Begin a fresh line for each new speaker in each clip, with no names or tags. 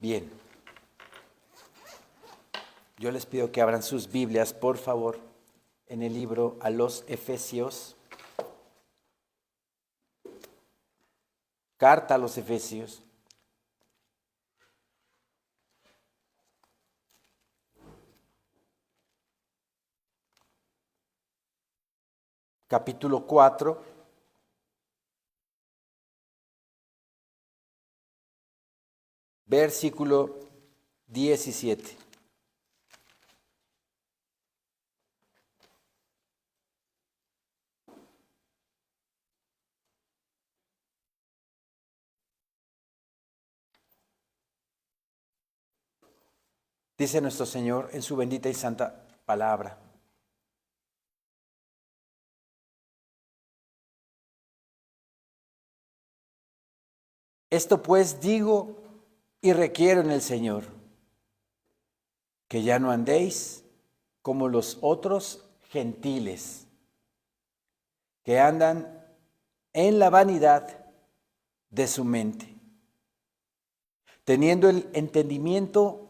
Bien, yo les pido que abran sus Biblias, por favor, en el libro a los Efesios, carta a los Efesios. Capítulo 4, versículo 17. Dice nuestro Señor en su bendita y santa palabra: esto pues digo y requiero en el Señor, que ya no andéis como los otros gentiles, que andan en la vanidad de su mente, teniendo el entendimiento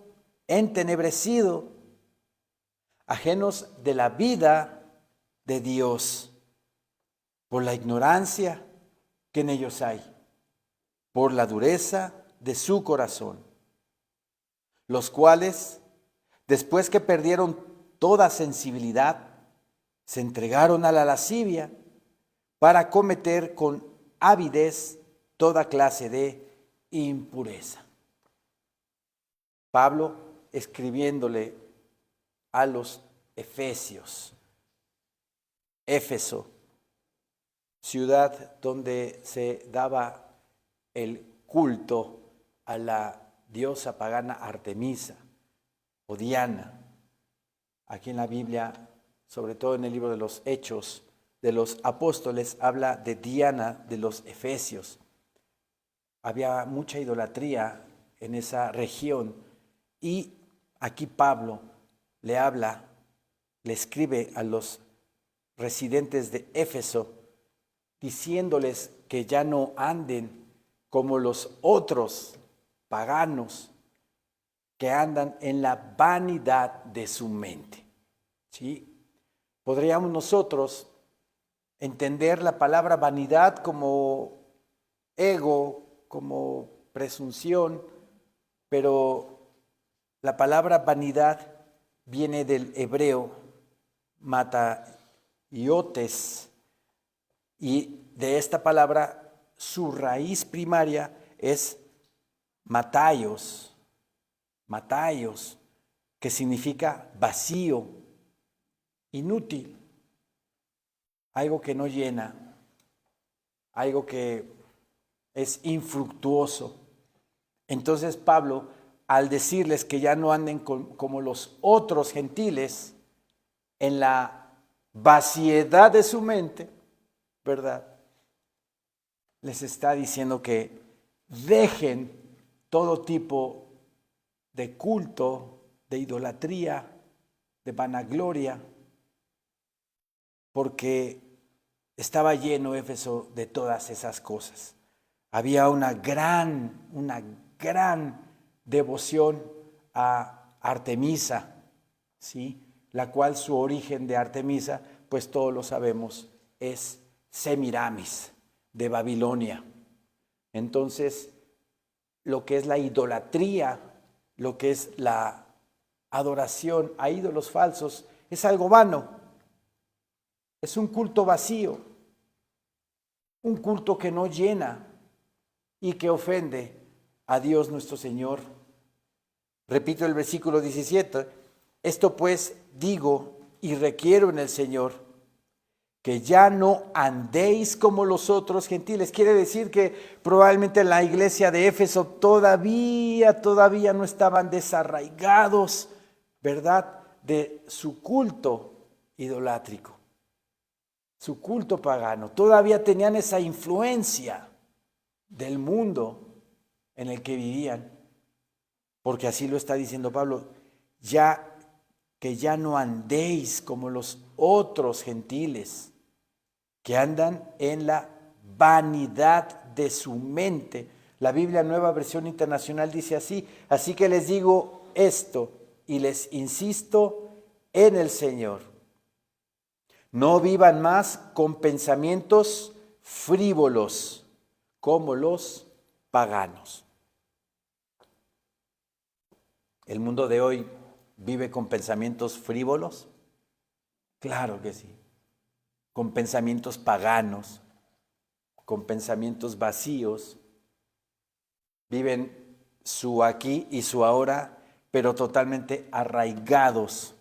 entenebrecido, ajenos de la vida de Dios, por la ignorancia que en ellos hay, por la dureza de su corazón, los cuales, después que perdieron toda sensibilidad, se entregaron a la lascivia para cometer con avidez toda clase de impureza. Pablo escribiéndole a los Efesios, Éfeso, ciudad donde se daba el culto a la diosa pagana Artemisa o Diana. Aquí en la Biblia, sobre todo en el libro de los Hechos de los Apóstoles, habla de Diana de los Efesios. Había mucha idolatría en esa región y aquí Pablo le habla, le escribe a los residentes de Éfeso diciéndoles que ya no anden como los otros paganos que andan en la vanidad de su mente. ¿Sí? Podríamos nosotros entender la palabra vanidad como ego, como presunción, pero la palabra vanidad viene del hebreo mataiotes, y de esta palabra su raíz primaria es mataios, que significa vacío, inútil, algo que no llena, algo que es infructuoso. Entonces Pablo, al decirles que ya no anden como los otros gentiles, en la vaciedad de su mente, ¿verdad?, les está diciendo que dejen todo tipo de culto, de idolatría, de vanagloria, porque estaba lleno Éfeso de todas esas cosas. Había una gran devoción a Artemisa, ¿sí?, la cual su origen de Artemisa, pues todos lo sabemos, es Semiramis de Babilonia. Entonces, lo que es la idolatría, lo que es la adoración a ídolos falsos, es algo vano, es un culto vacío, un culto que no llena y que ofende a Dios nuestro Señor. Repito el versículo 17, esto pues digo y requiero en el Señor, que ya no andéis como los otros gentiles. Quiere decir que probablemente la iglesia de Éfeso todavía no estaban desarraigados, ¿verdad?, de su culto idolátrico, su culto pagano. Todavía tenían esa influencia del mundo en el que vivían, porque así lo está diciendo Pablo, que ya no andéis como los otros gentiles, que andan en la vanidad de su mente, La Biblia Nueva Versión Internacional dice así: así que les digo esto y les insisto en el Señor. No vivan más con pensamientos frívolos como los paganos. ¿El mundo de hoy vive con pensamientos frívolos? Claro que sí. Con pensamientos paganos, con pensamientos vacíos. Viven su aquí y su ahora, pero totalmente arraigados,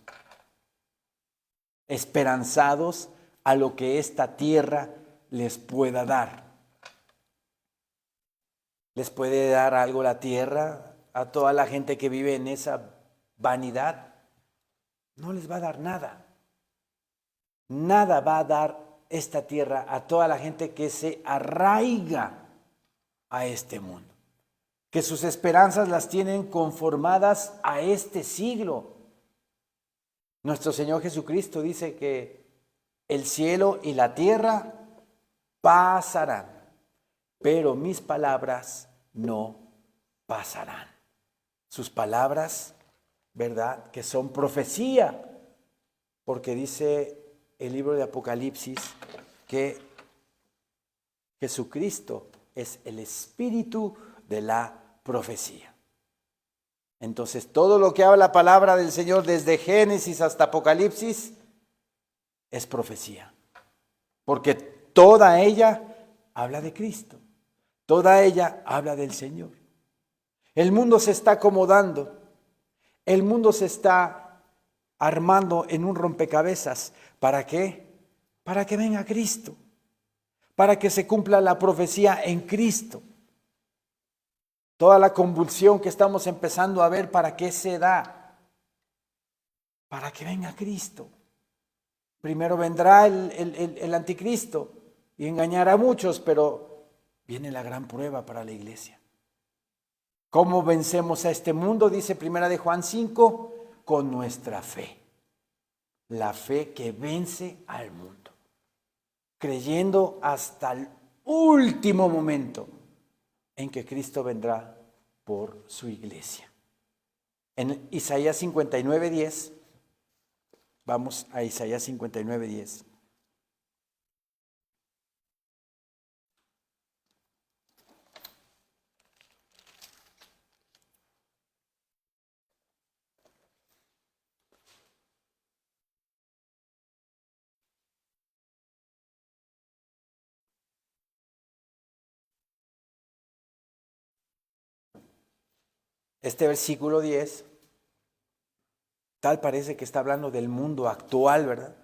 esperanzados a lo que esta tierra les pueda dar. ¿Les puede dar algo la tierra a toda la gente que vive en esa vanidad? No les va a dar nada. Nada va a dar esta tierra a toda la gente que se arraiga a este mundo, que sus esperanzas las tienen conformadas a este siglo. Nuestro Señor Jesucristo dice que el cielo y la tierra pasarán, pero mis palabras no pasarán. Sus palabras, ¿verdad?, que son profecía, porque dice el libro de Apocalipsis que Jesucristo es el espíritu de la profecía. Entonces, todo lo que habla la palabra del Señor desde Génesis hasta Apocalipsis es profecía, porque toda ella habla de Cristo, toda ella habla del Señor. El mundo se está acomodando, el mundo se está armando en un rompecabezas. ¿Para qué? Para que venga Cristo, para que se cumpla la profecía en Cristo. Toda la convulsión que estamos empezando a ver, ¿para qué se da? Para que venga Cristo. Primero vendrá el anticristo y engañará a muchos, pero viene la gran prueba para la iglesia. ¿Cómo vencemos a este mundo? Dice Primera de Juan 5, con nuestra fe. La fe que vence al mundo, creyendo hasta el último momento en que Cristo vendrá por su iglesia. En Isaías 59:10, vamos a Isaías 59:10. Este versículo 10, tal parece que está hablando del mundo actual, ¿verdad?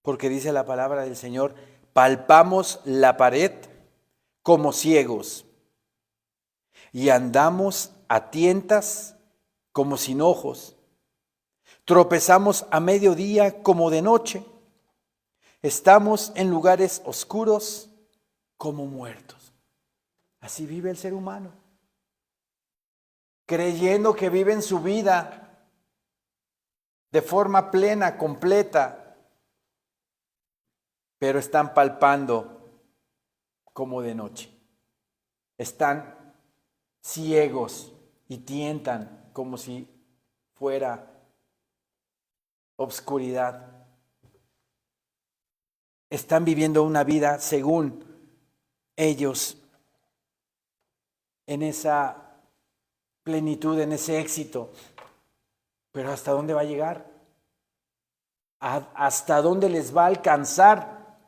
Porque dice la palabra del Señor: palpamos la pared como ciegos y andamos a tientas como sin ojos. Tropezamos a mediodía como de noche. Estamos en lugares oscuros como muertos. Así vive el ser humano, creyendo que viven su vida de forma plena, completa, pero están palpando como de noche. Están ciegos y tientan como si fuera obscuridad. Están viviendo una vida según ellos, en esa plenitud, en ese éxito. Pero ¿hasta dónde va a llegar? ¿Hasta dónde les va a alcanzar?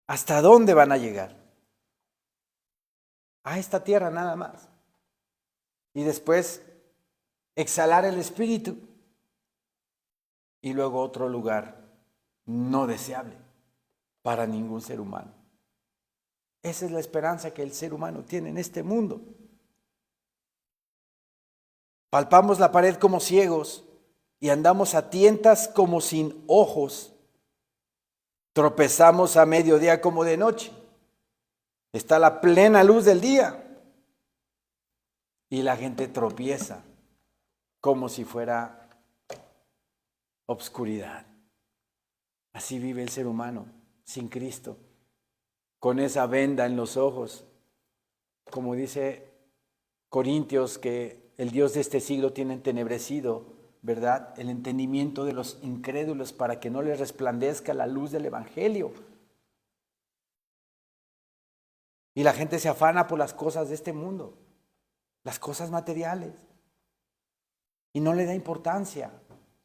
¿Hasta dónde van a llegar? A esta tierra nada más. Y después exhalar el espíritu. Y luego otro lugar no deseable para ningún ser humano. Esa es la esperanza que el ser humano tiene en este mundo. Palpamos la pared como ciegos y andamos a tientas como sin ojos. Tropezamos a mediodía como de noche. Está la plena luz del día y la gente tropieza como si fuera obscuridad. Así vive el ser humano sin Cristo. con esa venda en los ojos, como dice Corintios, que el Dios de este siglo tiene entenebrecido, ¿verdad?, el entendimiento de los incrédulos para que no les resplandezca la luz del Evangelio. Y la gente se afana por las cosas de este mundo, las cosas materiales, y no le da importancia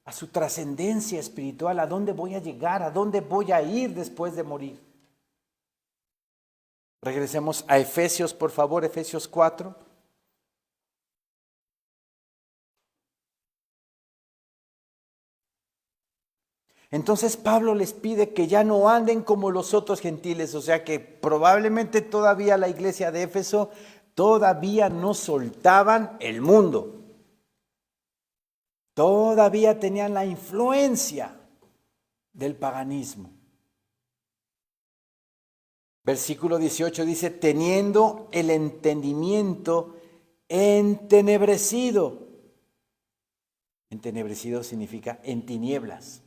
a su trascendencia espiritual, a dónde voy a llegar, a dónde voy a ir después de morir. Regresemos a Efesios, por favor, Efesios 4. Entonces Pablo les pide que ya no anden como los otros gentiles, o sea que probablemente todavía la iglesia de Éfeso todavía no soltaban el mundo. Todavía tenían la influencia del paganismo. Versículo 18 dice, teniendo el entendimiento entenebrecido. Entenebrecido significa en tinieblas.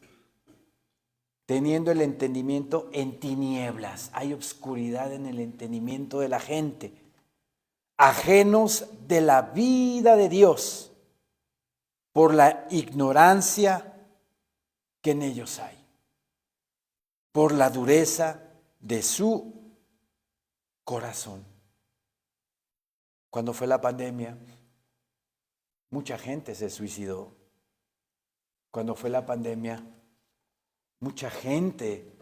Teniendo el entendimiento en tinieblas. Hay obscuridad en el entendimiento de la gente. Ajenos de la vida de Dios por la ignorancia que en ellos hay. Por la dureza de su corazón. Cuando fue la pandemia, mucha gente se suicidó. Cuando fue la pandemia, mucha gente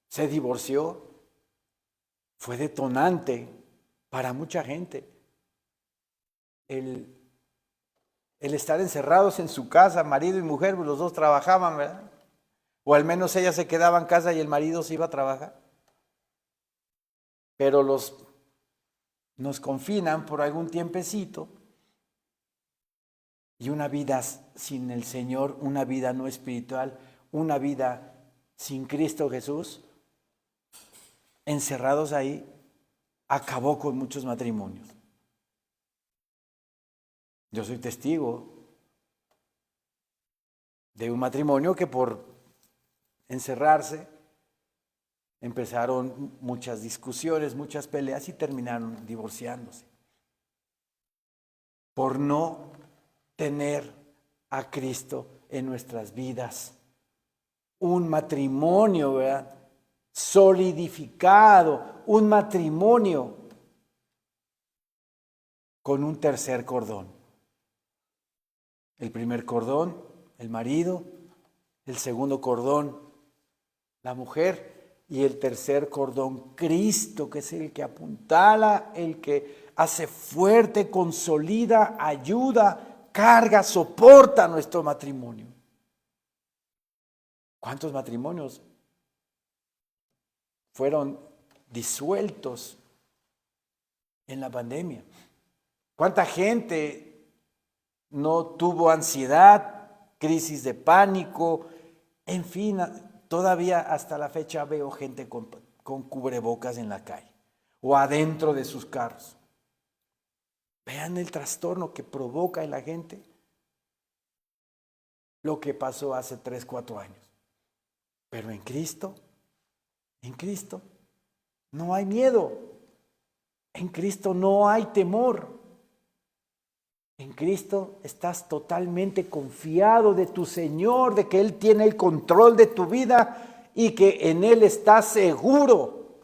se divorció. Fue detonante para mucha gente el estar encerrados en su casa, marido y mujer, los dos trabajaban, ¿verdad? O al menos ella se quedaba en casa y el marido se iba a trabajar. Pero nos confinan por algún tiempecito, y una vida sin el Señor, una vida no espiritual, una vida sin Cristo Jesús, encerrados ahí, acabó con muchos matrimonios. Yo soy testigo de un matrimonio que por encerrarse empezaron muchas discusiones, muchas peleas y terminaron divorciándose. Por no tener a Cristo en nuestras vidas. Un matrimonio, ¿verdad?, solidificado, un matrimonio con un tercer cordón. El primer cordón, el marido; el segundo cordón, la mujer; y el tercer cordón, Cristo, que es el que apuntala, el que hace fuerte, consolida, ayuda, carga, soporta nuestro matrimonio. ¿Cuántos matrimonios fueron disueltos en la pandemia? ¿Cuánta gente no tuvo ansiedad, crisis de pánico? En fin, todavía hasta la fecha veo gente con cubrebocas en la calle o adentro de sus carros. Vean el trastorno que provoca en la gente lo que pasó hace 3, 4 años. Pero en Cristo no hay miedo. En Cristo no hay temor. En Cristo estás totalmente confiado de tu Señor, de que Él tiene el control de tu vida y que en Él estás seguro.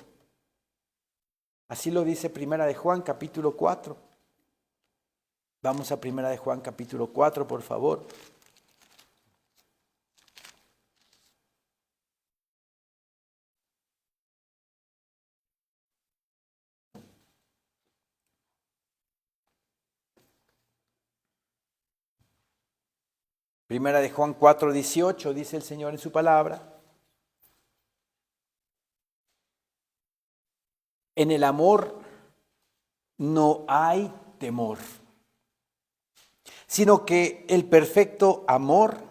Así lo dice Primera de Juan, capítulo 4. Vamos a Primera de Juan, capítulo 4, por favor. Primera de Juan 4:18, dice el Señor en su palabra: en el amor no hay temor, sino que el perfecto amor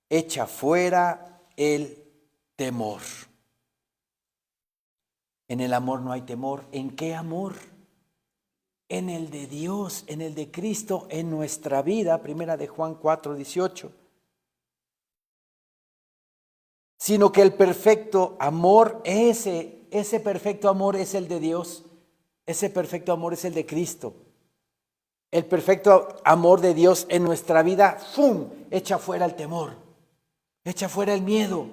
echa fuera el temor. En el amor no hay temor. ¿En qué amor? En el de Dios, en el de Cristo, en nuestra vida. Primera de Juan 4:18. Sino que el perfecto amor, ese ese perfecto amor es el de Dios, ese perfecto amor es el de Cristo. El perfecto amor de Dios en nuestra vida, ¡fum!, echa fuera el temor, echa fuera el miedo.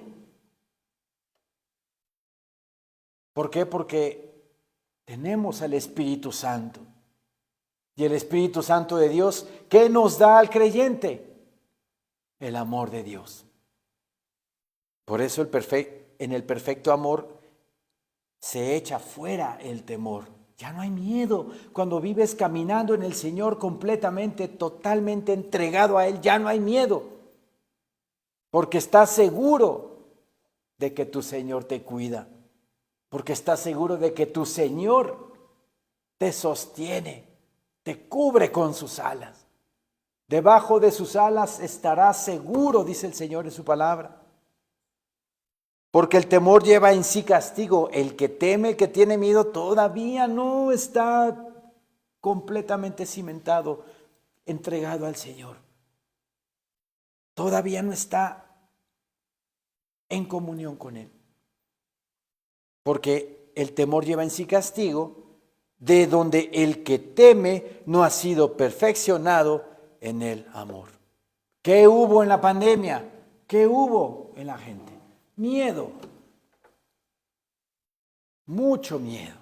¿Por qué? Porque tenemos al Espíritu Santo. Y el Espíritu Santo de Dios, ¿qué nos da al creyente? El amor de Dios. Por eso en el perfecto amor se echa fuera el temor. Ya no hay miedo. Cuando vives caminando en el Señor completamente, totalmente entregado a Él, ya no hay miedo. Porque estás seguro de que tu Señor te cuida. Porque estás seguro de que tu Señor te sostiene, te cubre con sus alas. Debajo de sus alas estarás seguro, dice el Señor en su palabra. Porque el temor lleva en sí castigo. El que teme, el que tiene miedo, todavía no está completamente cimentado, entregado al Señor. Todavía no está en comunión con Él. Porque el temor lleva en sí castigo, de donde el que teme no ha sido perfeccionado en el amor. ¿Qué hubo en la pandemia? ¿Qué hubo en la gente? Miedo. Mucho miedo.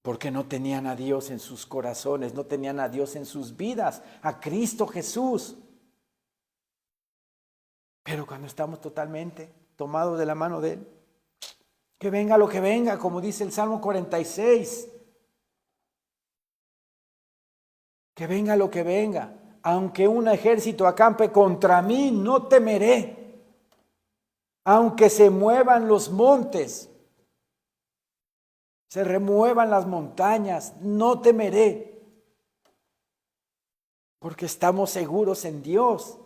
Porque no tenían a Dios en sus corazones, no tenían a Dios en sus vidas, a Cristo Jesús. Pero cuando estamos totalmente tomados de la mano de Él, que venga lo que venga, como dice el Salmo 46. Que venga lo que venga. Aunque un ejército acampe contra mí, no temeré. Aunque se muevan los montes, se remuevan las montañas, no temeré. Porque estamos seguros en Dios.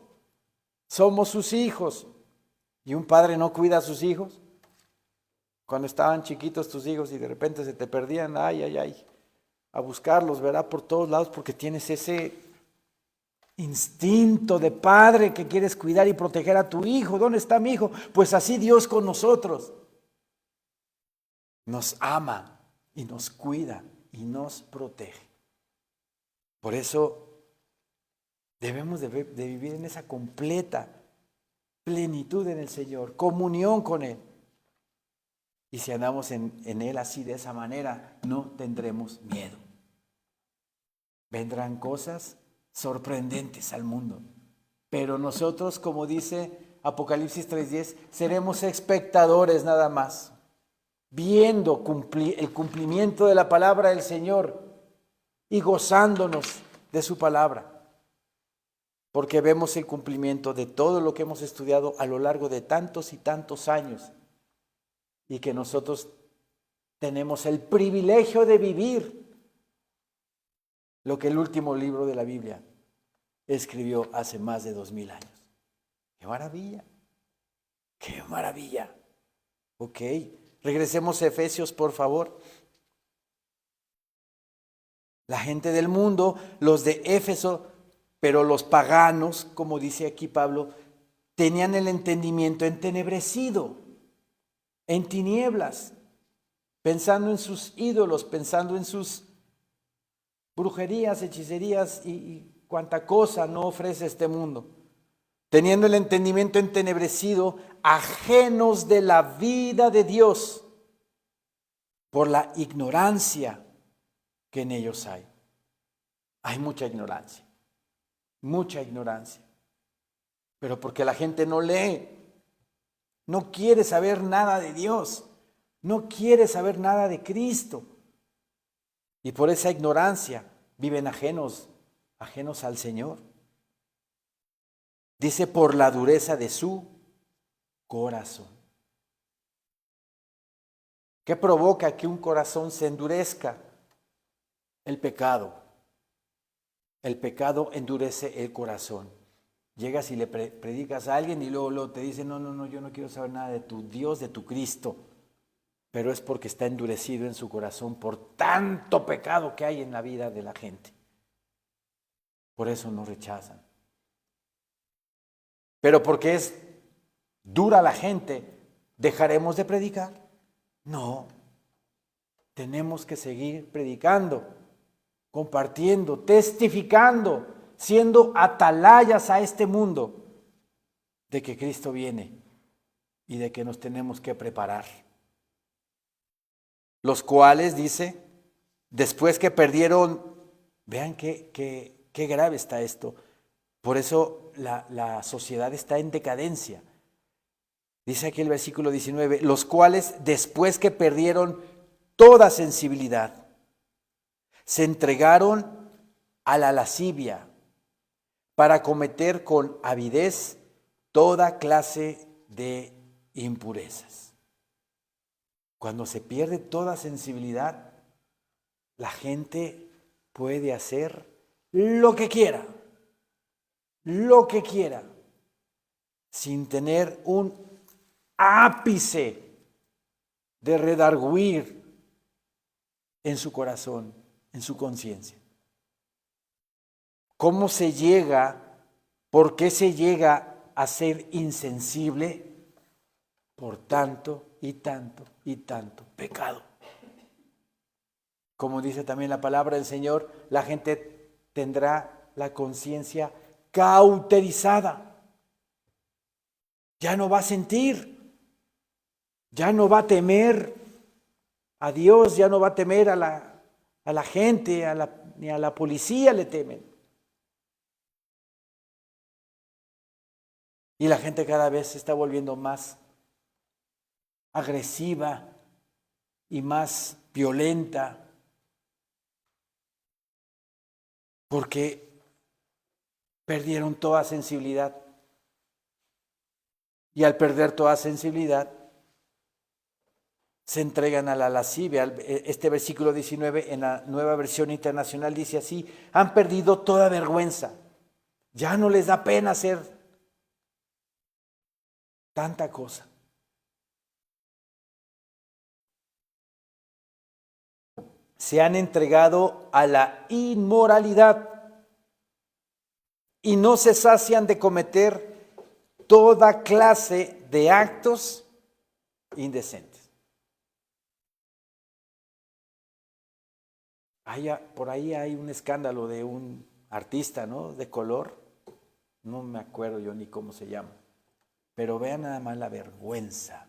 Somos sus hijos. ¿Y un padre no cuida a sus hijos? Cuando estaban chiquitos tus hijos y de repente se te perdían, ay, a buscarlos, ¿verdad? Por todos lados, porque tienes ese instinto de padre que quieres cuidar y proteger a tu hijo. ¿Dónde está mi hijo? Pues así Dios con nosotros. Nos ama y nos cuida y nos protege. Por eso debemos de vivir en esa completa plenitud en el Señor, comunión con Él. Y si andamos en Él así, de esa manera, no tendremos miedo. Vendrán cosas sorprendentes al mundo. Pero nosotros, como dice Apocalipsis 3:10, seremos espectadores nada más, viendo el cumplimiento de la palabra del Señor y gozándonos de su palabra. Porque vemos el cumplimiento de todo lo que hemos estudiado a lo largo de tantos y tantos años. Y que nosotros tenemos el privilegio de vivir lo que el último libro de la Biblia escribió hace más de 2000 años. ¡Qué maravilla! ¡Qué maravilla! Ok, regresemos a Efesios, por favor. La gente del mundo, los de Éfeso, pero los paganos, como dice aquí Pablo, tenían el entendimiento entenebrecido, en tinieblas, pensando en sus ídolos, pensando en sus brujerías, hechicerías y cuanta cosa no ofrece este mundo. Teniendo el entendimiento entenebrecido, ajenos de la vida de Dios, por la ignorancia que en ellos hay. Hay mucha ignorancia, pero porque la gente no lee, no quiere saber nada de Dios, no quiere saber nada de Cristo. Y por esa ignorancia viven ajenos al Señor. Dice, por la dureza de su corazón. ¿Qué provoca que un corazón se endurezca? El pecado. El pecado endurece el corazón. Llegas y le predicas a alguien y luego te dice, no, yo no quiero saber nada de tu Dios, de tu Cristo. Pero es porque está endurecido en su corazón por tanto pecado que hay en la vida de la gente. Por eso nos rechazan. Pero porque es dura la gente, dejaremos de predicar, No, tenemos que seguir predicando, compartiendo, testificando, siendo atalayas a este mundo de que Cristo viene y de que nos tenemos que preparar. Los cuales, dice, después que perdieron, vean qué grave está esto. Por eso la sociedad está en decadencia. Dice aquí el versículo 19, los cuales después que perdieron toda sensibilidad, se entregaron a la lascivia para cometer con avidez toda clase de impurezas. Cuando se pierde toda sensibilidad, la gente puede hacer lo que quiera, sin tener un ápice de redarguir en su corazón, en su conciencia. ¿Cómo se llega, por qué se llega a ser insensible? Por tanto y tanto y tanto pecado. Como dice también la palabra del Señor, la gente tendrá la conciencia cauterizada. Ya no va a sentir, ya no va a temer a Dios, ya no va a temer a la gente, ni a la policía le temen. Y la gente cada vez se está volviendo más agresiva y más violenta, porque perdieron toda sensibilidad. Y al perder toda sensibilidad, se entregan a la lascivia. Este versículo 19 en la Nueva Versión Internacional dice así: han perdido toda vergüenza. Ya no les da pena hacer tanta cosa. Se han entregado a la inmoralidad y no se sacian de cometer toda clase de actos indecentes. Por ahí hay un escándalo de un artista, ¿no?, de color, no me acuerdo yo ni cómo se llama, pero vean nada más la vergüenza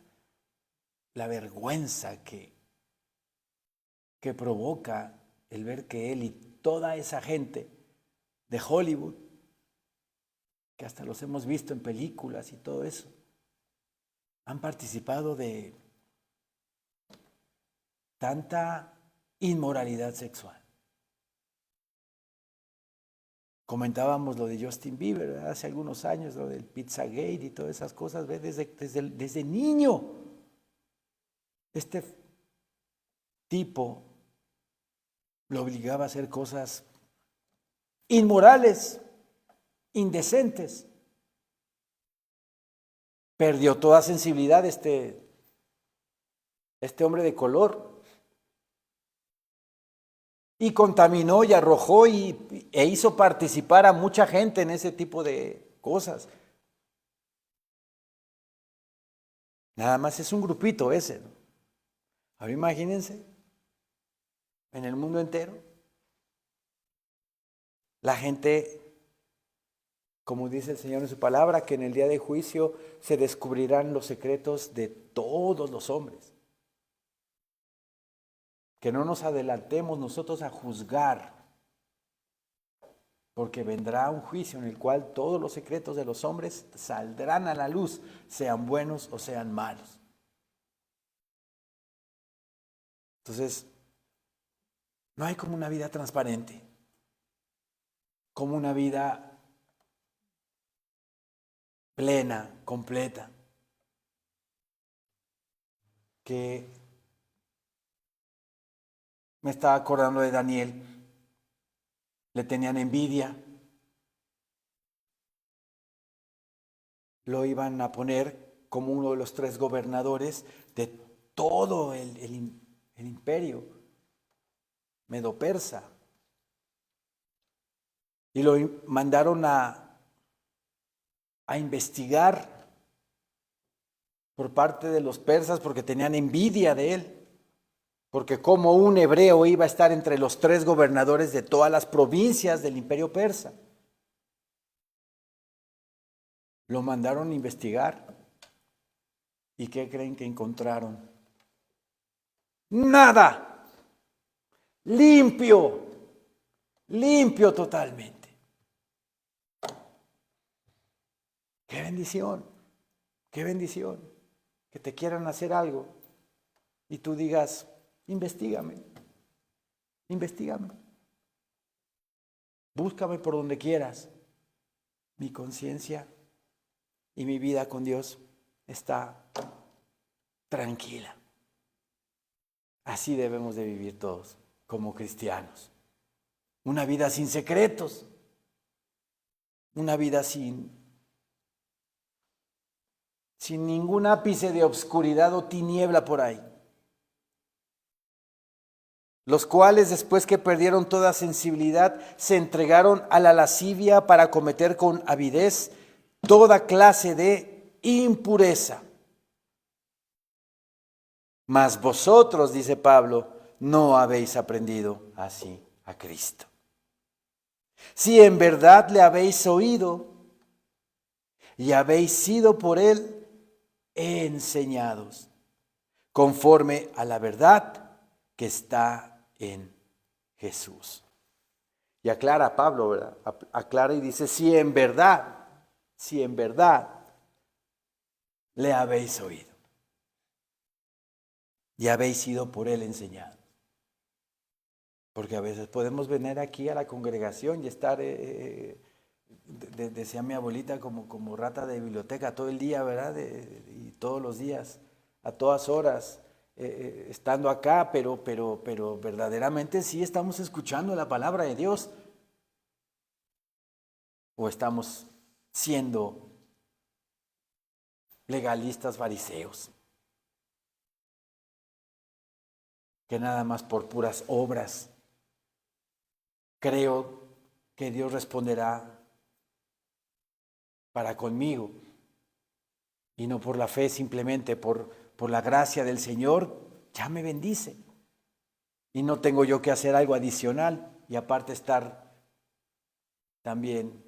que provoca el ver que él y toda esa gente de Hollywood, que hasta los hemos visto en películas y todo eso, han participado de tanta inmoralidad sexual. Comentábamos lo de Justin Bieber, ¿verdad?, hace algunos años, lo del Pizzagate y todas esas cosas, ¿ves? Desde niño. Este tipo lo obligaba a hacer cosas inmorales, indecentes. Perdió toda sensibilidad este hombre de color y contaminó y arrojó e hizo participar a mucha gente en ese tipo de cosas. Nada más es un grupito ese, ¿no? Ahora imagínense, en el mundo entero, la gente, como dice el Señor en su palabra, que en el día de juicio se descubrirán los secretos de todos los hombres. Que no nos adelantemos nosotros a juzgar, porque vendrá un juicio en el cual todos los secretos de los hombres saldrán a la luz, sean buenos o sean malos. Entonces, no hay como una vida transparente, como una vida plena, completa, que me estaba acordando de Daniel. Le tenían envidia, lo iban a poner como uno de los 3 gobernadores de todo el imperio medo-persa, y lo mandaron a investigar por parte de los persas porque tenían envidia de él. Porque como un hebreo iba a estar entre los 3 gobernadores de todas las provincias del imperio persa. Lo mandaron a investigar. ¿Y qué creen que encontraron? Nada. Limpio. Limpio totalmente. ¡Qué bendición! ¡Qué bendición! Que te quieran hacer algo y tú digas, investígame, investígame. Búscame por donde quieras. Mi conciencia y mi vida con Dios está tranquila. Así debemos de vivir todos como cristianos. Una vida sin secretos. Una vida sin ningún ápice de obscuridad o tiniebla por ahí. Los cuales, después que perdieron toda sensibilidad, se entregaron a la lascivia para cometer con avidez toda clase de impureza. Mas vosotros, dice Pablo, no habéis aprendido así a Cristo. Si en verdad le habéis oído y habéis sido por él enseñados, conforme a la verdad que está en Jesús. Y aclara Pablo, ¿verdad? Aclara y dice, si en verdad le habéis oído y habéis sido por él enseñados. Porque a veces podemos venir aquí a la congregación y estar, decía mi abuelita, como rata de biblioteca todo el día, ¿verdad? Y todos los días, a todas horas, estando acá, pero verdaderamente sí estamos escuchando la palabra de Dios. O estamos siendo legalistas fariseos, que nada más por puras obras creo que Dios responderá para conmigo, y no por la fe, simplemente por la gracia del Señor, ya me bendice. Y no tengo yo que hacer algo adicional y aparte estar también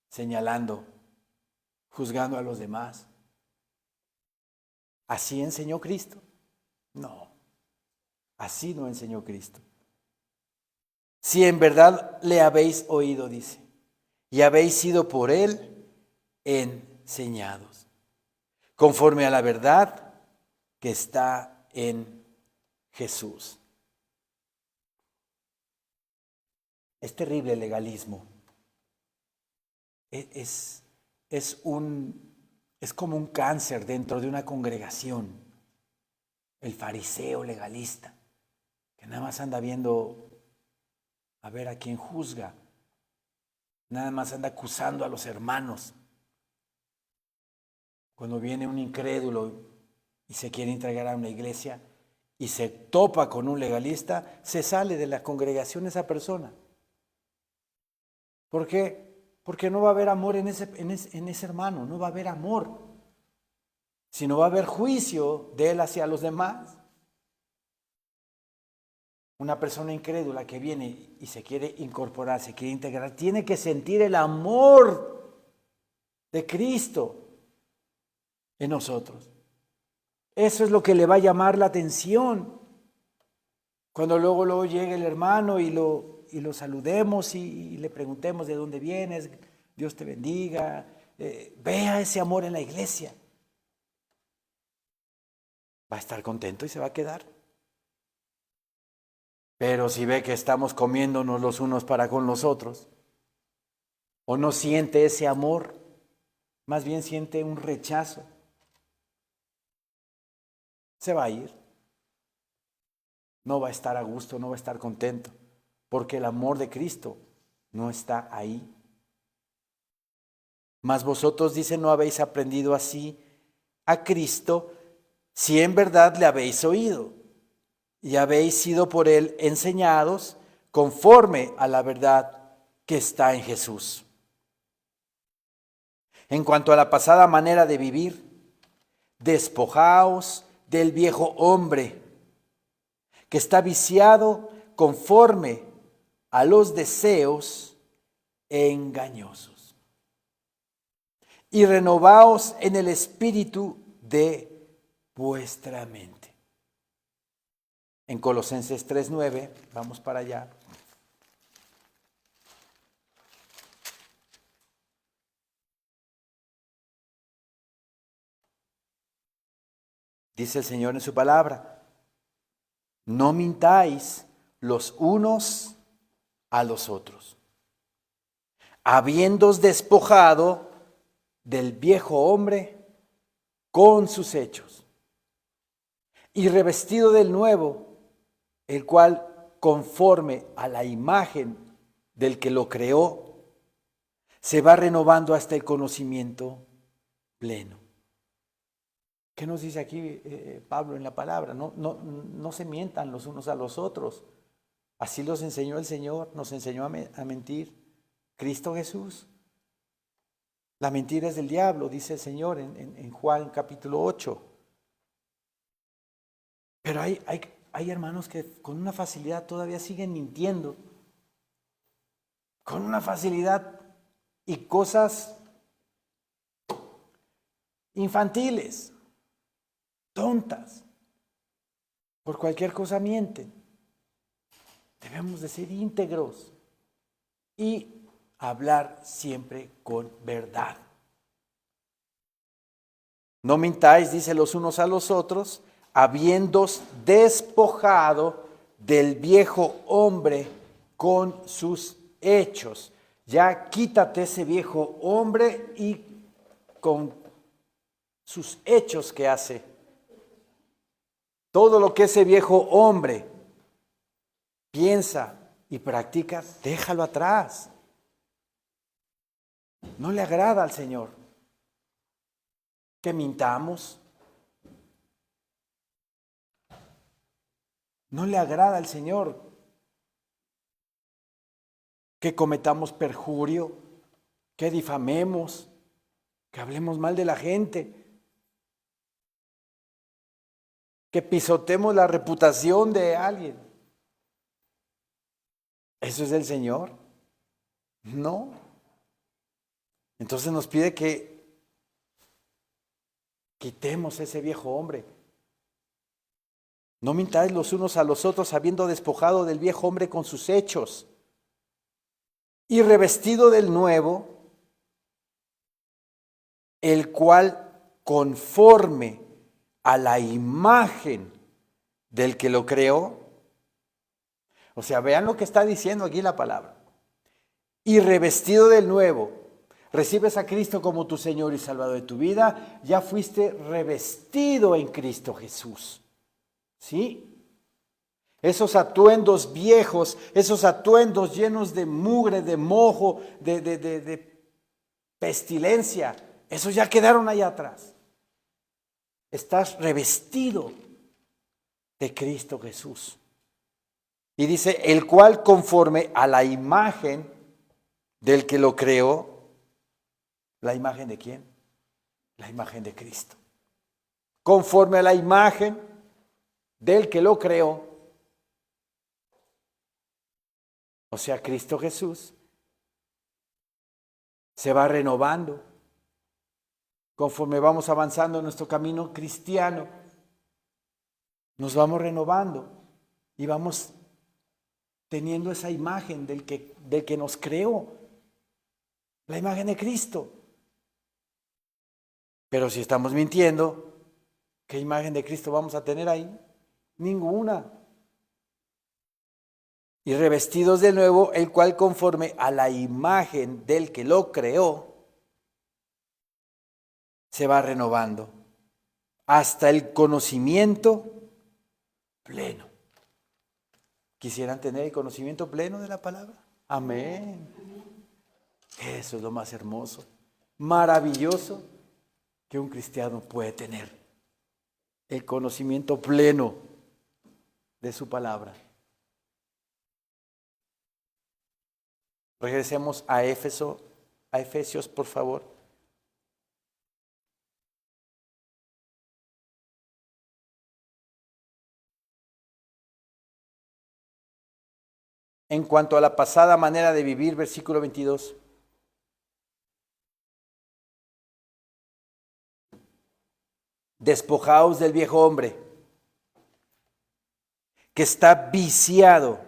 señalando, juzgando a los demás. ¿Así enseñó Cristo? No, así no enseñó Cristo. Si en verdad le habéis oído, dice, y habéis sido por él enseñados, conforme a la verdad que está en Jesús. Es terrible el legalismo. Es como un cáncer dentro de una congregación. El fariseo legalista, que nada más anda viendo a ver a quién juzga, nada más anda acusando a los hermanos. Cuando viene un incrédulo y se quiere entregar a una iglesia y se topa con un legalista, se sale de la congregación esa persona. ¿Por qué? Porque no va a haber amor en ese hermano, no va a haber amor, sino va a haber juicio de él hacia los demás. Una persona incrédula que viene y se quiere incorporar, se quiere integrar, tiene que sentir el amor de Cristo en nosotros. Eso es lo que le va a llamar la atención. Cuando luego llegue el hermano y lo saludemos y le preguntemos de dónde vienes, Dios te bendiga, vea ese amor en la iglesia. Va a estar contento y se va a quedar. Pero si ve que estamos comiéndonos los unos para con los otros, o no siente ese amor, más bien siente un rechazo, se va a ir. No va a estar a gusto, no va a estar contento, porque el amor de Cristo no está ahí. Mas vosotros, dice, no habéis aprendido así a Cristo, si en verdad le habéis oído y habéis sido por él enseñados conforme a la verdad que está en Jesús. En cuanto a la pasada manera de vivir, despojaos del viejo hombre, que está viciado conforme a los deseos engañosos. Y renovaos en el espíritu de vuestra mente. En Colosenses 3:9, vamos para allá. Dice el Señor en su palabra: no mintáis los unos a los otros, habiéndoos despojado del viejo hombre con sus hechos, y revestido del nuevo, el cual, conforme a la imagen del que lo creó, se va renovando hasta el conocimiento pleno. ¿Qué nos dice aquí Pablo en la palabra? No se mientan los unos a los otros. Así los enseñó el Señor, nos enseñó a mentir Cristo Jesús. La mentira es del diablo, dice el Señor en Juan capítulo 8. Pero hay hermanos que con una facilidad todavía siguen mintiendo. Con una facilidad y cosas infantiles, tontas. Por cualquier cosa mienten. Debemos de ser íntegros y hablar siempre con verdad. No mintáis, dice, los unos a los otros, habiéndoos despojado del viejo hombre con sus hechos. Ya quítate ese viejo hombre y con sus hechos que hace. Todo lo que ese viejo hombre piensa y practica, déjalo atrás. No le agrada al Señor que mintamos. No le agrada al Señor que cometamos perjurio, que difamemos, que hablemos mal de la gente, que pisotemos la reputación de alguien. ¿Eso es del Señor? No. Entonces nos pide que quitemos ese viejo hombre. No mintáis los unos a los otros, habiendo despojado del viejo hombre con sus hechos y revestido del nuevo, el cual, conforme a la imagen del que lo creó, o sea, vean lo que está diciendo aquí la palabra, y revestido del nuevo, recibes a Cristo como tu Señor y Salvador de tu vida, ya fuiste revestido en Cristo Jesús. ¿Sí? Esos atuendos viejos, esos atuendos llenos de mugre, de mojo, de pestilencia, esos ya quedaron allá atrás. Estás revestido de Cristo Jesús. Y dice, el cual conforme a la imagen del que lo creó, ¿la imagen de quién? La imagen de Cristo. Conforme a la imagen del que lo creó, o sea, Cristo Jesús, se va renovando conforme vamos avanzando en nuestro camino cristiano. Nos vamos renovando y vamos teniendo esa imagen del que nos creó, la imagen de Cristo. Pero si estamos mintiendo, ¿qué imagen de Cristo vamos a tener ahí? Ninguna. Y revestidos de nuevo, el cual conforme a la imagen del que lo creó, se va renovando hasta el conocimiento pleno. ¿Quisieran tener el conocimiento pleno de la palabra? Amén. Eso es lo más hermoso, maravilloso que un cristiano puede tener. El conocimiento pleno de su palabra. Regresemos a Efesios, por favor. en cuanto a la pasada manera de vivir, versículo 22. Despojaos del viejo hombre, que está viciado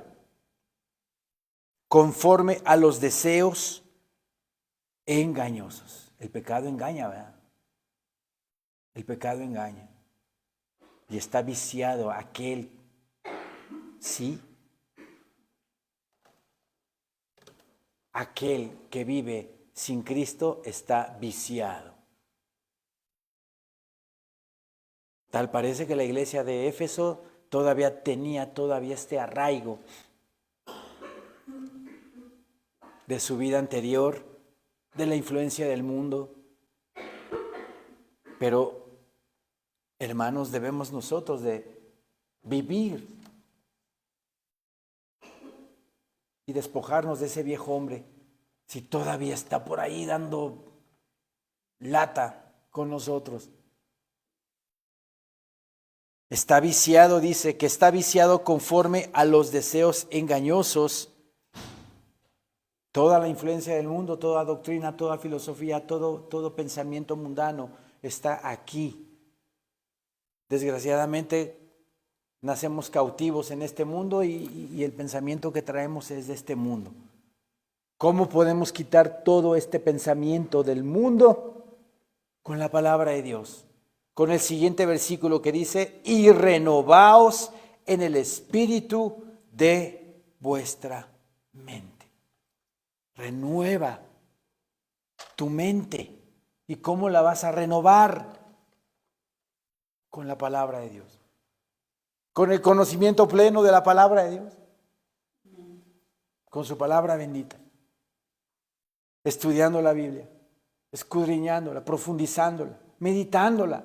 conforme a los deseos engañosos. El pecado engaña, ¿verdad? El pecado engaña. Y está viciado aquel, sí, aquel que vive sin Cristo está viciado. Tal parece que la iglesia de Éfeso todavía tenía este arraigo de su vida anterior, de la influencia del mundo. Pero, hermanos, debemos nosotros de vivir y despojarnos de ese viejo hombre, si todavía está por ahí dando lata con nosotros. Está viciado, dice, que está viciado conforme a los deseos engañosos. Toda la influencia del mundo, toda doctrina, toda filosofía, todo pensamiento mundano está aquí. Desgraciadamente, nacemos cautivos en este mundo y el pensamiento que traemos es de este mundo. ¿Cómo podemos quitar todo este pensamiento del mundo? Con la palabra de Dios. Con el siguiente versículo que dice, y renovaos en el espíritu de vuestra mente. Renueva tu mente. ¿Y cómo la vas a renovar? Con la palabra de Dios. Con el conocimiento pleno de la palabra de Dios. Con su palabra bendita. Estudiando la Biblia. Escudriñándola, profundizándola, meditándola.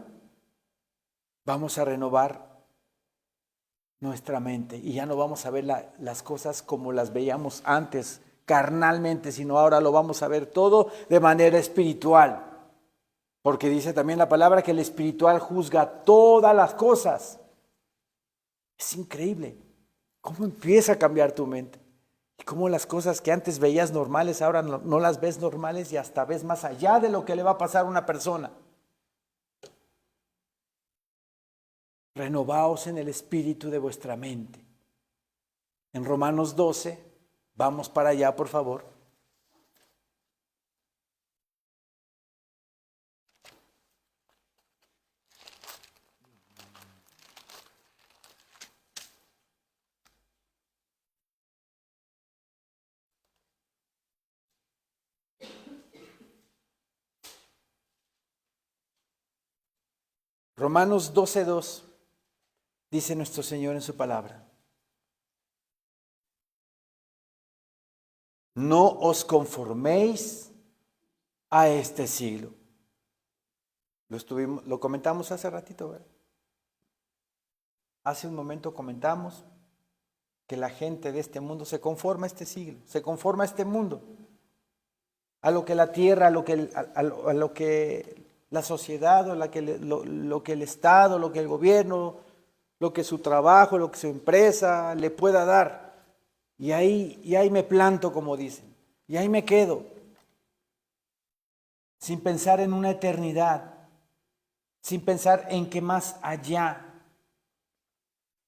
Vamos a renovar nuestra mente y ya no vamos a ver las cosas como las veíamos antes, carnalmente, sino ahora lo vamos a ver todo de manera espiritual. Porque dice también la palabra que el espiritual juzga todas las cosas. Es increíble cómo empieza a cambiar tu mente. Y cómo las cosas que antes veías normales, ahora no las ves normales y hasta ves más allá de lo que le va a pasar a una persona. Renovaos en el espíritu de vuestra mente. En Romanos 12, vamos para allá, por favor. Romanos 12:2, dice nuestro Señor en su palabra. No os conforméis a este siglo. Lo comentamos hace ratito, ¿verdad? Hace un momento comentamos que la gente de este mundo se conforma a este siglo, se conforma a este mundo, a lo que la tierra, a lo que la sociedad, o lo que el Estado, lo que el gobierno, lo que su trabajo, lo que su empresa le pueda dar. Y ahí me planto, como dicen, y ahí me quedo, sin pensar en una eternidad, sin pensar en que más allá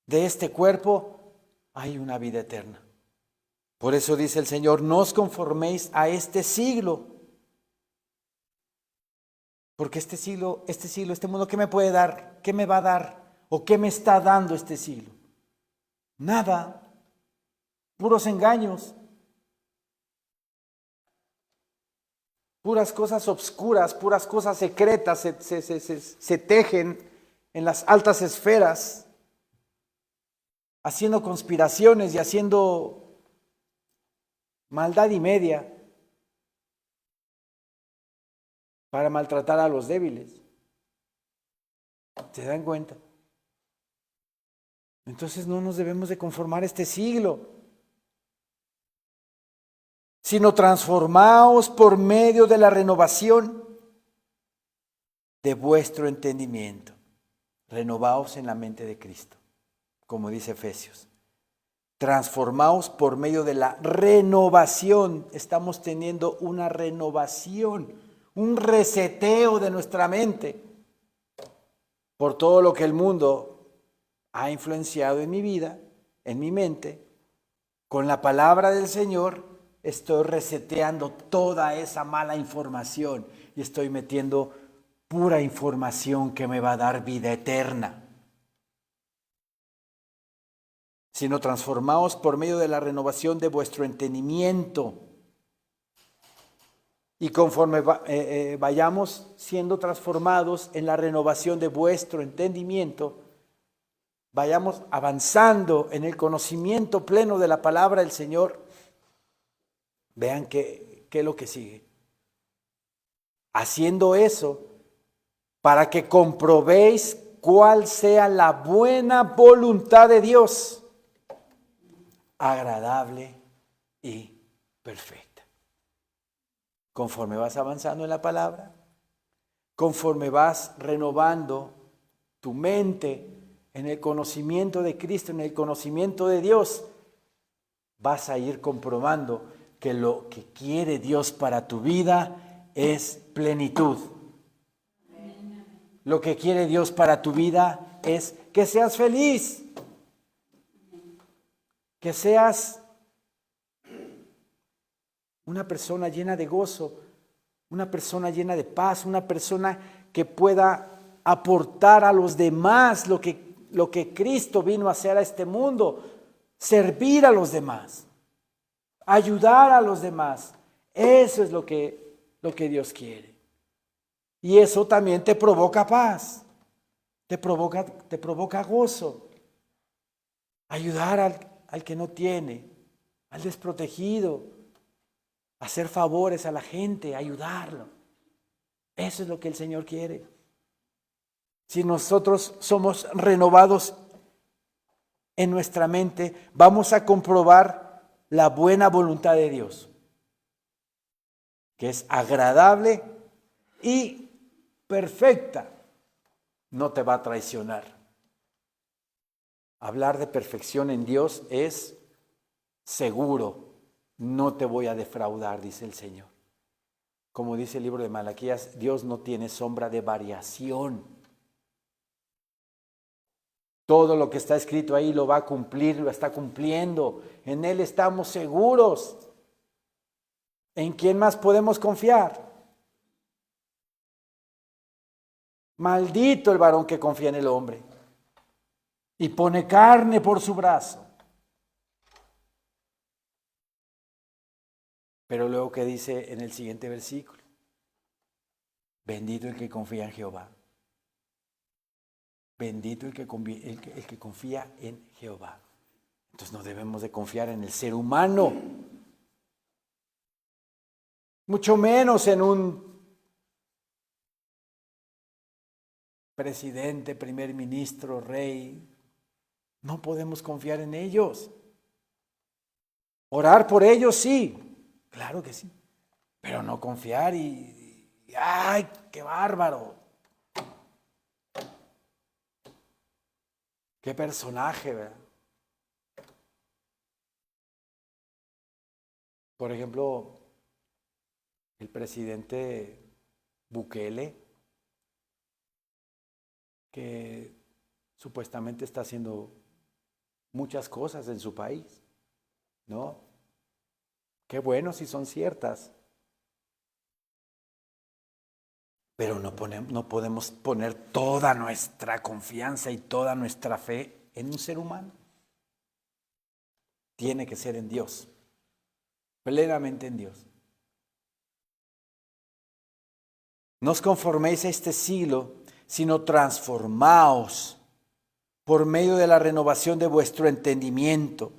de este cuerpo hay una vida eterna. Por eso dice el Señor, no os conforméis a este siglo. Porque este siglo, este mundo, ¿qué me puede dar? ¿Qué me va a dar? ¿O qué me está dando este siglo? Nada. Puros engaños. Puras cosas obscuras, puras cosas secretas se tejen en las altas esferas, haciendo conspiraciones y haciendo maldad y media para maltratar a los débiles. ¿Se dan cuenta? Entonces no nos debemos de conformar a este siglo, sino transformaos por medio de la renovación de vuestro entendimiento. Renovaos en la mente de Cristo, como dice Efesios. transformaos por medio de la renovación. Estamos teniendo una renovación, un reseteo de nuestra mente por todo lo que el mundo ha influenciado en mi vida, en mi mente. Con la palabra del Señor estoy reseteando toda esa mala información y estoy metiendo pura información que me va a dar vida eterna. Sino transformaos por medio de la renovación de vuestro entendimiento. Y conforme vayamos siendo transformados en la renovación de vuestro entendimiento, vayamos avanzando en el conocimiento pleno de la palabra del Señor. Vean qué es lo que sigue. Haciendo eso, para que comprobéis cuál sea la buena voluntad de Dios, agradable y perfecta. Conforme vas avanzando en la palabra, conforme vas renovando tu mente en el conocimiento de Cristo, en el conocimiento de Dios, vas a ir comprobando que lo que quiere Dios para tu vida es plenitud. Lo que quiere Dios para tu vida es que seas feliz, que seas una persona llena de gozo, una persona llena de paz, una persona que pueda aportar a los demás lo que Cristo vino a hacer a este mundo, servir a los demás, ayudar a los demás. Eso es lo que Dios quiere. Y eso también te provoca paz, te provoca gozo. Ayudar al que no tiene, al desprotegido, hacer favores a la gente, ayudarlo. Eso es lo que el Señor quiere. Si nosotros somos renovados en nuestra mente, vamos a comprobar la buena voluntad de Dios, que es agradable y perfecta. No te va a traicionar. Hablar de perfección en Dios es seguro. No te voy a defraudar, dice el Señor. Como dice el libro de Malaquías, Dios no tiene sombra de variación. Todo lo que está escrito ahí lo va a cumplir, lo está cumpliendo. En Él estamos seguros. ¿En quién más podemos confiar? Maldito el varón que confía en el hombre y pone carne por su brazo. Pero luego, ¿qué dice en el siguiente versículo? Bendito el que confía en Jehová. Bendito el que confía en Jehová. Entonces no debemos de confiar en el ser humano, mucho menos en un presidente, primer ministro, rey. No podemos confiar en ellos. Orar por ellos, sí, claro que sí, pero no confiar y ¡ay, qué bárbaro! ¡Qué personaje!, ¿verdad? Por ejemplo, el presidente Bukele, que supuestamente está haciendo muchas cosas en su país, ¿no? Qué bueno si son ciertas. Pero no podemos poner toda nuestra confianza y toda nuestra fe en un ser humano. Tiene que ser en Dios, plenamente en Dios. No os conforméis a este siglo, sino transformaos por medio de la renovación de vuestro entendimiento.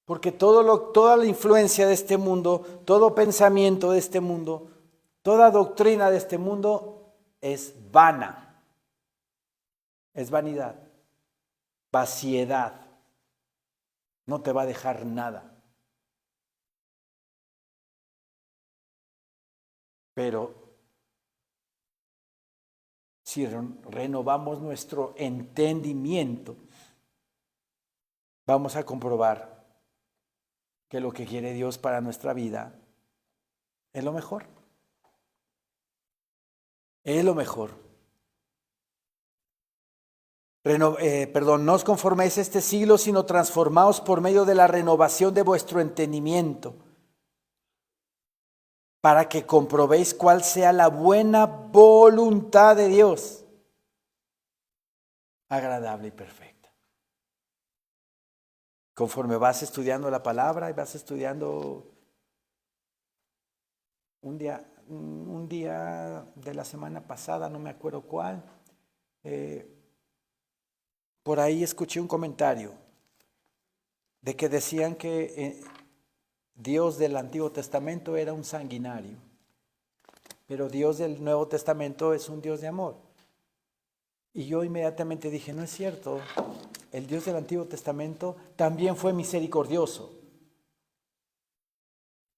Porque toda la influencia de este mundo, todo pensamiento de este mundo, toda doctrina de este mundo es vana, es vanidad, vaciedad, no te va a dejar nada. Pero si renovamos nuestro entendimiento, vamos a comprobar que lo que quiere Dios para nuestra vida es lo mejor. Es lo mejor. No os conforméis a este siglo, sino transformaos por medio de la renovación de vuestro entendimiento, para que comprobéis cuál sea la buena voluntad de Dios, agradable y perfecta. Conforme vas estudiando la palabra y vas estudiando un día de la semana pasada, no me acuerdo cuál, por ahí escuché un comentario de que decían que Dios del Antiguo Testamento era un sanguinario, pero Dios del Nuevo Testamento es un Dios de amor. Y yo inmediatamente dije, no es cierto, el Dios del Antiguo Testamento también fue misericordioso.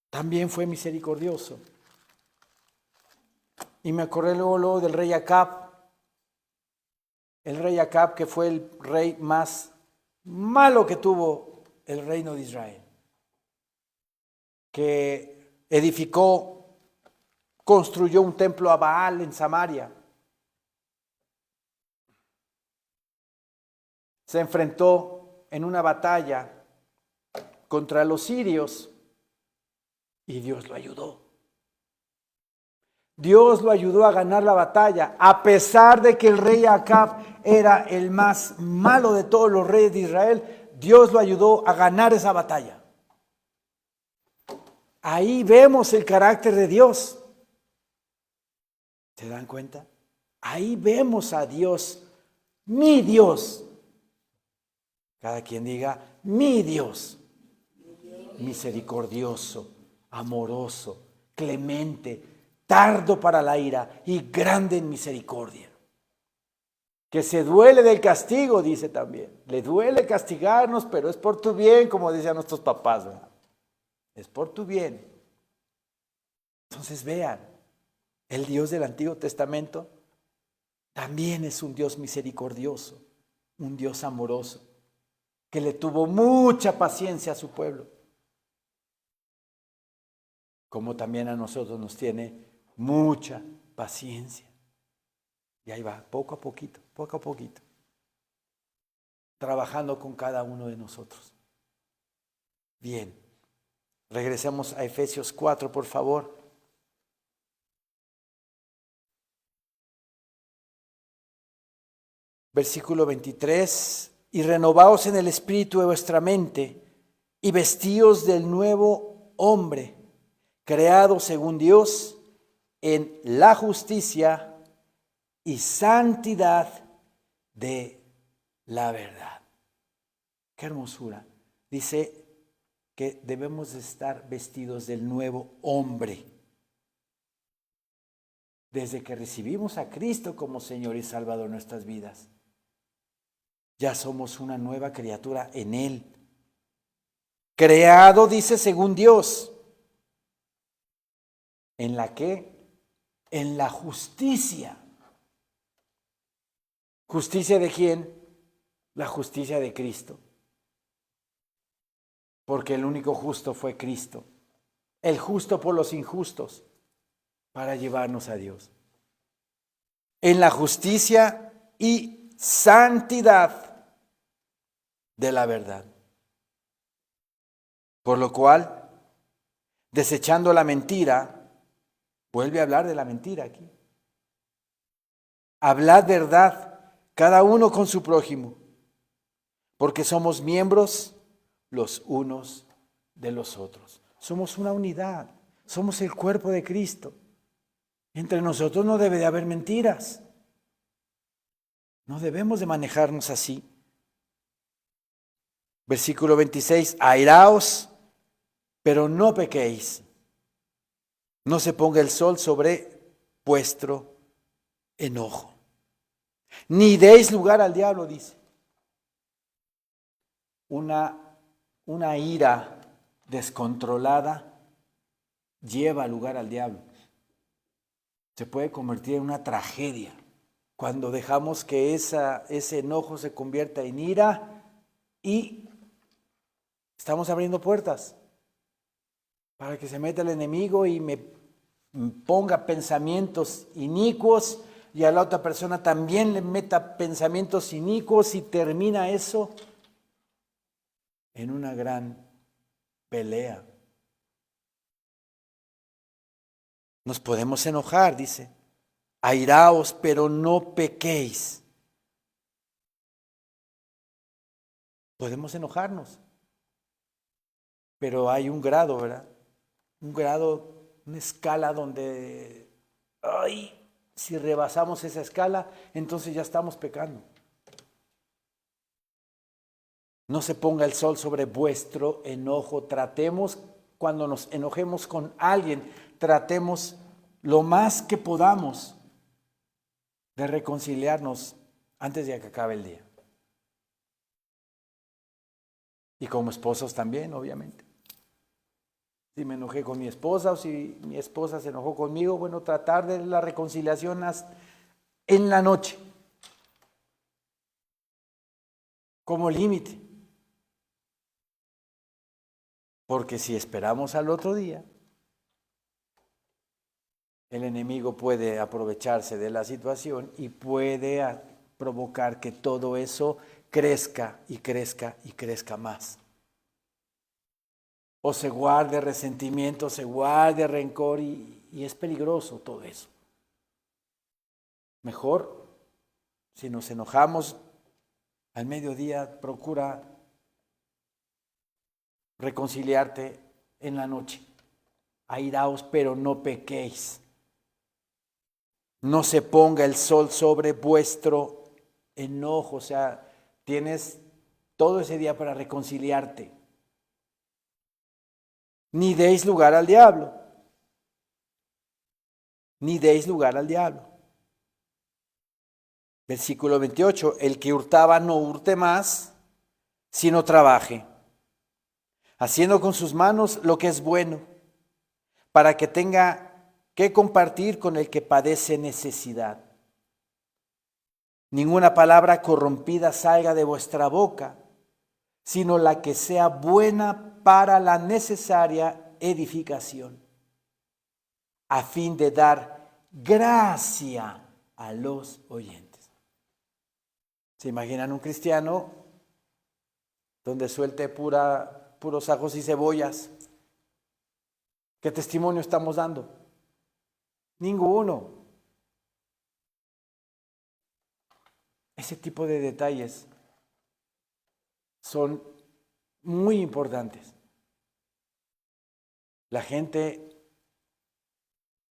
También fue misericordioso. Y me acordé luego del rey Acab. El rey Acab, que fue el rey más malo que tuvo el reino de Israel. Que construyó un templo a Baal en Samaria. Se enfrentó en una batalla contra los sirios y Dios lo ayudó. Dios lo ayudó a ganar la batalla, a pesar de que el rey Acab era el más malo de todos los reyes de Israel. Dios lo ayudó a ganar esa batalla. Ahí vemos el carácter de Dios. ¿Se dan cuenta? Ahí vemos a Dios, mi Dios. Cada quien diga, mi Dios. Misericordioso, amoroso, clemente, tardo para la ira y grande en misericordia. Que se duele del castigo, dice también. Le duele castigarnos, pero es por tu bien, como decían nuestros papás, ¿verdad? Es por tu bien. Entonces vean, el Dios del Antiguo Testamento también es un Dios misericordioso, un Dios amoroso, que le tuvo mucha paciencia a su pueblo, como también a nosotros nos tiene mucha paciencia. Y ahí va, poco a poquito, trabajando con cada uno de nosotros. Bien, regresemos a Efesios 4, por favor. Versículo 23, y renovaos en el espíritu de vuestra mente, y vestíos del nuevo hombre, creado según Dios, en la justicia y santidad de la verdad. Qué hermosura. Dice que debemos de estar vestidos del nuevo hombre. Desde que recibimos a Cristo como Señor y Salvador de nuestras vidas, ya somos una nueva criatura en Él. Creado, dice, según Dios. ¿En la qué? En la justicia. ¿Justicia de quién? La justicia de Cristo. Porque el único justo fue Cristo. El justo por los injustos, para llevarnos a Dios. En la justicia y santidad de la verdad. Por lo cual, desechando la mentira, vuelve a hablar de la mentira aquí. Hablad verdad, cada uno con su prójimo, porque somos miembros los unos de los otros. Somos una unidad, somos el cuerpo de Cristo. Entre nosotros no debe de haber mentiras. No debemos de manejarnos así. Versículo 26, airaos, pero no pequéis. No se ponga el sol sobre vuestro enojo. Ni deis lugar al diablo, dice. Una ira descontrolada lleva lugar al diablo. Se puede convertir en una tragedia cuando dejamos que ese enojo se convierta en ira y Estamos abriendo puertas para que se meta el enemigo y me ponga pensamientos inicuos y a la otra persona también le meta pensamientos inicuos y termina eso en una gran pelea. Nos podemos enojar, dice. Airaos, pero no pequéis. Podemos enojarnos, pero hay un grado, ¿verdad? Un grado, una escala donde, ay, si rebasamos esa escala, entonces ya estamos pecando. No se ponga el sol sobre vuestro enojo. Tratemos, cuando nos enojemos con alguien, tratemos lo más que podamos de reconciliarnos antes de que acabe el día. Y como esposos también, obviamente. Si me enojé con mi esposa o si mi esposa se enojó conmigo, bueno, tratar de la reconciliación en la noche, como límite. Porque si esperamos al otro día, el enemigo puede aprovecharse de la situación y puede provocar que todo eso crezca y crezca y crezca más. O se guarde resentimiento, se guarde rencor y es peligroso todo eso. Mejor, si nos enojamos al mediodía, procura reconciliarte en la noche. Airaos, pero no pequéis. No se ponga el sol sobre vuestro enojo. O sea, tienes todo ese día para reconciliarte. Ni deis lugar al diablo. Ni deis lugar al diablo. Versículo 28. El que hurtaba no hurte más, sino trabaje, haciendo con sus manos lo que es bueno, para que tenga que compartir con el que padece necesidad. Ninguna palabra corrompida salga de vuestra boca, sino la que sea buena para la necesaria edificación, a fin de dar gracia a los oyentes. ¿Se imaginan un cristiano donde suelte puros ajos y cebollas? ¿Qué testimonio estamos dando? Ninguno. Ese tipo de detalles son muy importantes. La gente,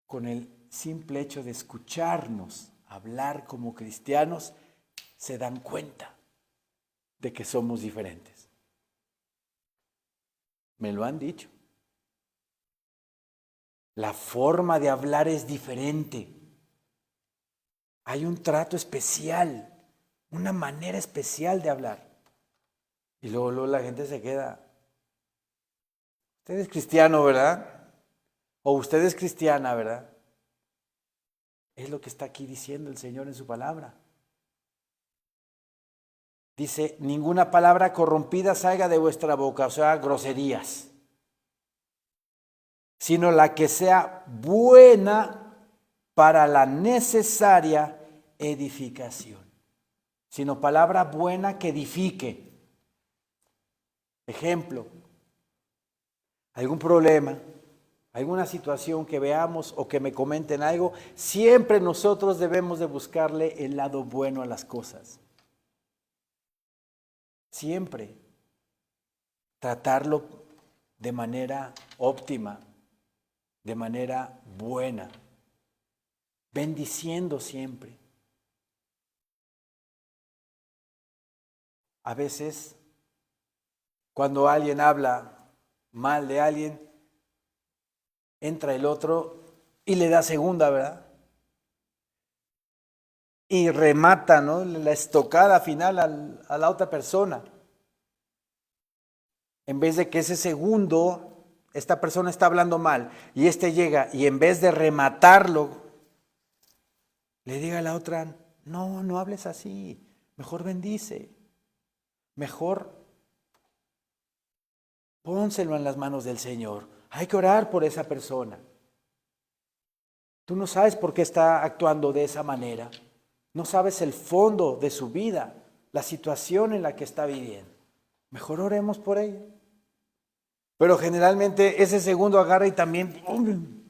con el simple hecho de escucharnos hablar como cristianos, se dan cuenta de que somos diferentes. Me lo han dicho. La forma de hablar es diferente. Hay un trato especial, una manera especial de hablar. Y luego la gente se queda. Usted es cristiano, ¿verdad? O usted es cristiana, ¿verdad? Es lo que está aquí diciendo el Señor en su palabra. Dice, ninguna palabra corrompida salga de vuestra boca, o sea, groserías, sino la que sea buena para la necesaria edificación. Sino palabra buena que edifique. Ejemplo, algún problema, alguna situación que veamos o que me comenten algo, siempre nosotros debemos de buscarle el lado bueno a las cosas. Siempre tratarlo de manera óptima, de manera buena, bendiciendo siempre. A veces, cuando alguien habla mal de alguien, entra el otro y le da segunda, ¿verdad? Y remata, ¿no?, la estocada final a la otra persona. En vez de que ese segundo, esta persona está hablando mal y este llega y en vez de rematarlo, le diga a la otra, no, no hables así, mejor bendice, mejor Pónselo en las manos del Señor. Hay que orar por esa persona. Tú no sabes por qué está actuando de esa manera. No sabes el fondo de su vida, la situación en la que está viviendo. Mejor oremos por ella. Pero generalmente ese segundo agarra y también ¡pum!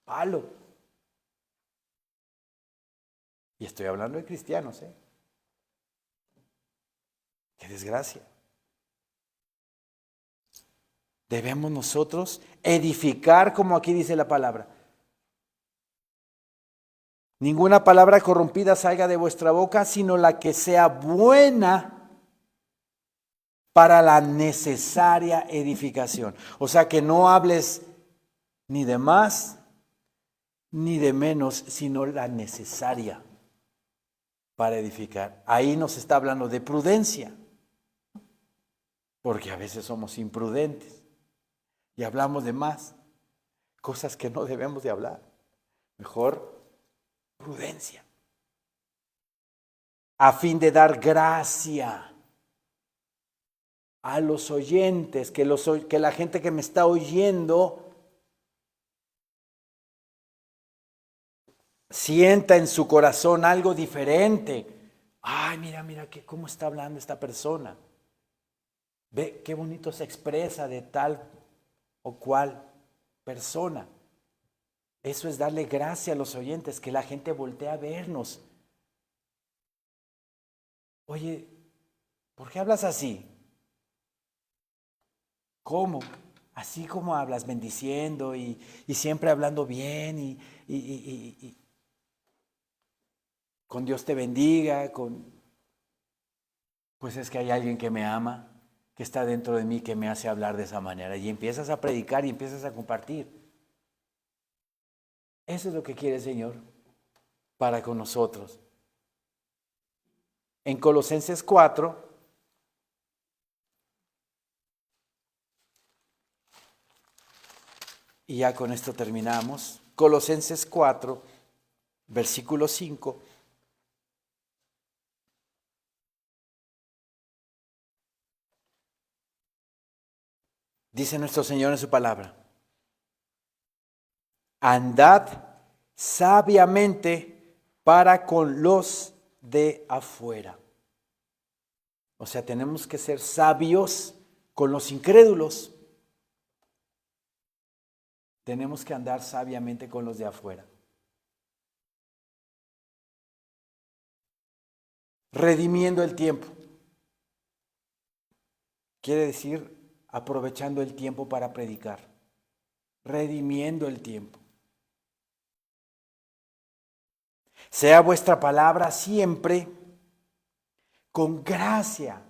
Palo. Y estoy hablando de cristianos, ¿eh? Qué desgracia. Debemos nosotros edificar, como aquí dice la palabra. Ninguna palabra corrompida salga de vuestra boca, sino la que sea buena para la necesaria edificación. O sea, que no hables ni de más ni de menos, sino la necesaria para edificar. Ahí nos está hablando de prudencia, porque a veces somos imprudentes y hablamos de más, cosas que no debemos de hablar. Mejor prudencia, a fin de dar gracia a los oyentes, que la gente que me está oyendo sienta en su corazón algo diferente. Ay, mira, cómo está hablando esta persona. Ve qué bonito se expresa de tal o cual persona. Eso es darle gracia a los oyentes, que la gente voltee a vernos. Oye, ¿por qué hablas así? ¿Cómo? Así como hablas, bendiciendo y siempre hablando bien y con Dios te bendiga, pues es que hay alguien que me ama, que está dentro de mí, que me hace hablar de esa manera. Y empiezas a predicar y empiezas a compartir. Eso es lo que quiere el Señor para con nosotros. En Colosenses 4, y ya con esto terminamos, Colosenses 4, versículo 5. Dice nuestro Señor en su palabra: andad sabiamente para con los de afuera. O sea, tenemos que ser sabios con los incrédulos. Tenemos que andar sabiamente con los de afuera. Redimiendo el tiempo. Quiere decir aprovechando el tiempo para predicar. Redimiendo el tiempo. Sea vuestra palabra siempre con gracia,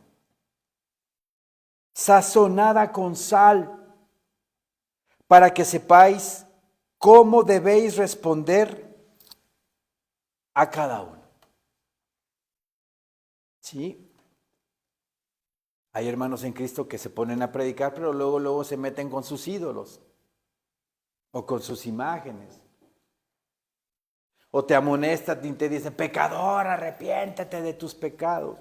sazonada con sal, para que sepáis cómo debéis responder a cada uno. ¿Sí? Hay hermanos en Cristo que se ponen a predicar, pero luego se meten con sus ídolos o con sus imágenes. O te amonestan y te dicen: pecador, arrepiéntete de tus pecados.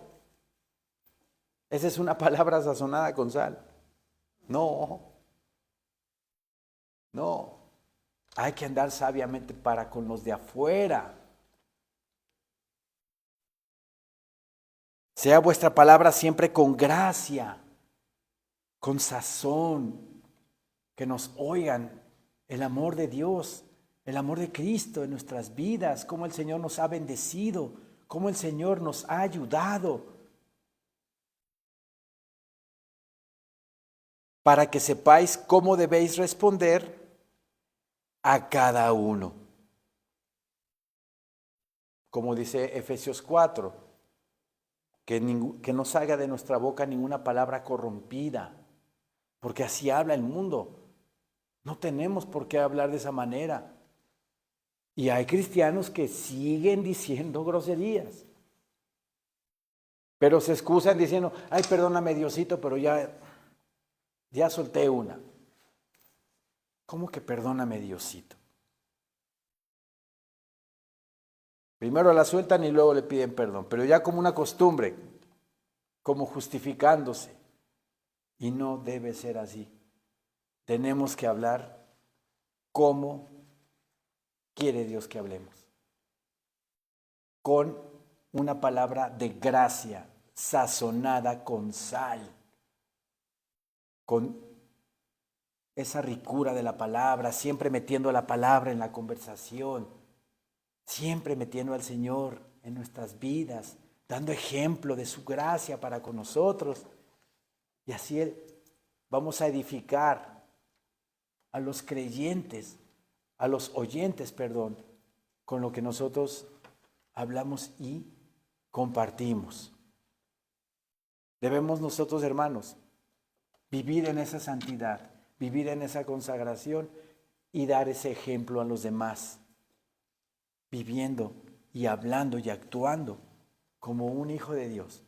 Esa es una palabra sazonada con sal. No. Hay que andar sabiamente para con los de afuera. Sea vuestra palabra siempre con gracia, con sazón, que nos oigan el amor de Dios, el amor de Cristo en nuestras vidas, cómo el Señor nos ha bendecido, cómo el Señor nos ha ayudado, para que sepáis cómo debéis responder a cada uno. Como dice Efesios 4, que no salga de nuestra boca ninguna palabra corrompida, porque así habla el mundo. No tenemos por qué hablar de esa manera. Y hay cristianos que siguen diciendo groserías, pero se excusan diciendo: ay, perdóname Diosito, pero ya solté una. ¿Cómo que perdóname Diosito? Primero la sueltan y luego le piden perdón, pero ya como una costumbre, como justificándose. Y no debe ser así. tenemos que hablar como quiere Dios que hablemos. Con una palabra de gracia, sazonada con sal, con esa ricura de la palabra, siempre metiendo la palabra en la conversación, siempre metiendo al Señor en nuestras vidas, dando ejemplo de su gracia para con nosotros. Y así vamos a edificar a los creyentes, a los oyentes, perdón, con lo que nosotros hablamos y compartimos. Debemos nosotros, hermanos, vivir en esa santidad, vivir en esa consagración y dar ese ejemplo a los demás, viviendo y hablando y actuando como un hijo de Dios,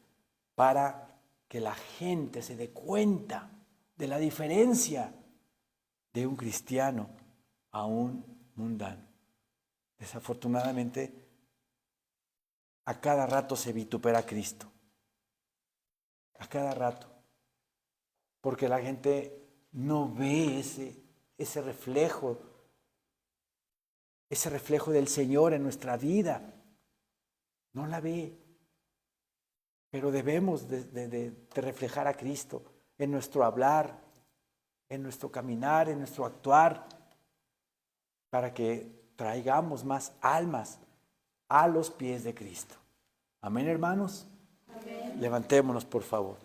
para que la gente se dé cuenta de la diferencia de un cristiano a un mundano. Desafortunadamente, a cada rato se vitupera a Cristo. A cada rato. Porque la gente no ve ese reflejo del Señor en nuestra vida. No la ve. Pero debemos de reflejar a Cristo en nuestro hablar, en nuestro caminar, en nuestro actuar, para que traigamos más almas a los pies de Cristo. Amén, hermanos. Amén. Levantémonos, por favor.